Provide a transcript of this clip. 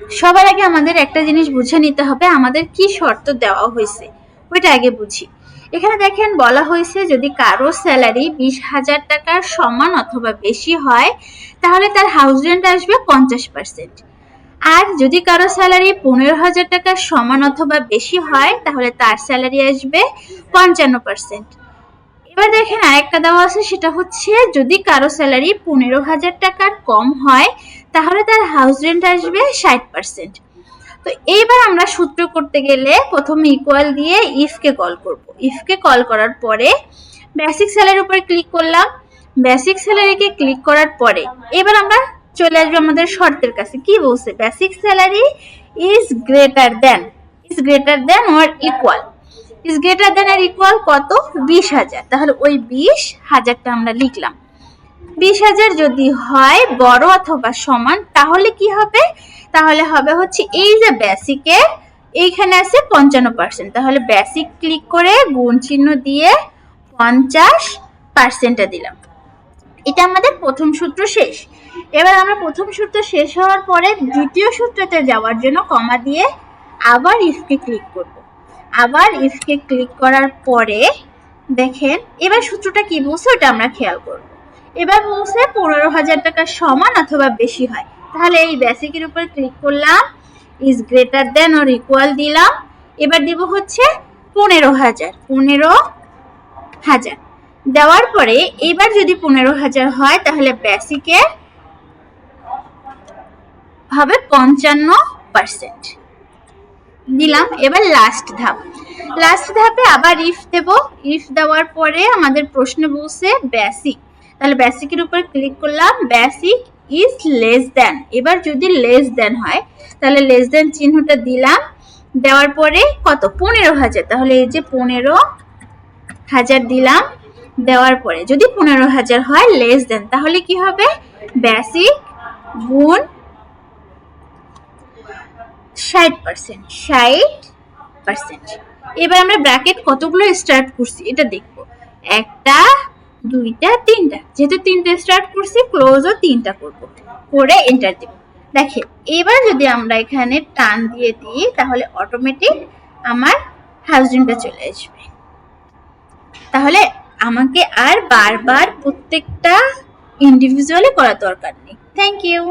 সবার আগে আমাদের একটা জিনিস বুঝে নিতে হবে, আমাদের কি শর্ত দেওয়া হয়েছে ওইটা আগে বুঝি। এখানে দেখেন বলা হয়েছে যদি কারো স্যালারি 20,000 টাকার সমান অথবা বেশি হয় তাহলে তার হাউস রেন্ট আসবে 50%। আর যদি কারো স্যালারি 15,000 টাকার সমান অথবা বেশি হয় তাহলে তার স্যালারি আসবে 55%। এবার দেখেন আরেকটা দেওয়া আছে, সেটা হচ্ছে যদি কারো স্যালারি 15,000 টাকার কম হয় তাহলে তার হাউস রেন্ট আসবে 60%। তো এইবার আমরা সূত্র করতে গেলে প্রথমে ইকুয়াল দিয়ে ইফকে কল করব। ইফকে কল করার পরে বেসিক স্যালারির উপরে ক্লিক করলাম। বেসিক স্যালারিকে ক্লিক করার পরে এবার আমরা চলে আসবো আমাদের শর্তের কাছে। কি বলছে? Basic salary is greater than or equal. Is greater than or equal কত? 20,000। তাহলে ওই 20,000টা আমরা লিখলাম। 20,000 যদি হয় বড় অথবা সমান তাহলে কি হবে? তাহলে হবে হচ্ছে এই যে বেসিকে এইখানে আছে 55%, তাহলে বেসিক ক্লিক করে গুণ চিহ্ন দিয়ে 50%টা দিলাম। এটা আমাদের প্রথম সূত্র শেষ। এবার আমরা প্রথম সূত্র শেষ হওয়ার পরে দ্বিতীয় সূত্রতে যাওয়ার জন্য কমা দিয়ে আবার ইফকে ক্লিক করব। আবার ইফকে ক্লিক করার পরে দেখেন এবার সূত্রটা কি বলছে ওটা আমরা খেয়াল করব। এবার বলছে 15,000 টাকা সমান অথবা বেশি হয়, তাহলে এই বেসিকের উপর ক্লিক করলাম, is greater than or equal দিলাম। এবার দেব হচ্ছে 15,000 দেওয়ার পরে এবার যদি 15,000 হয় তাহলে বেসিকে হবে 55% দিলাম। এবার লাস্ট ধাপে আবার ইফ দেব। ইফ দেওয়ার পরে আমাদের প্রশ্ন বলছে বেসিক, তাহলে বেসিকের উপর ক্লিক করলাম, বেসিক ইজ লেস দেন। এবার যদি লেস দেন হয় তাহলে লেস দেন চিহ্নটা দিলাম। দেওয়ার পরে কত? 15,000, তাহলে এই যে 15,000 দিলাম। দেওয়ার পরে যদি 15,000 হয় লেস দেন তাহলে কি হবে? বেসিক গুণ 60%। এবার আমরা ব্র্যাকেট কতগুলো স্টার্ট করছি এটা দেখবো। একটা, দুইটা, তিনটা। যেহেতু তিনটা স্টার্ট করছি ক্লোজও তিনটা করব, করে এন্টার দেব। দেখেন এবার যদি আমরা এখানে টান দিয়ে দিই তাহলে অটোমেটিক আমার হাউজিংটা চলে আসবে। তাহলে আমাকে আর বারবার প্রত্যেকটা ইন্ডিভিজুয়ালি করার দরকার নেই। Thank you.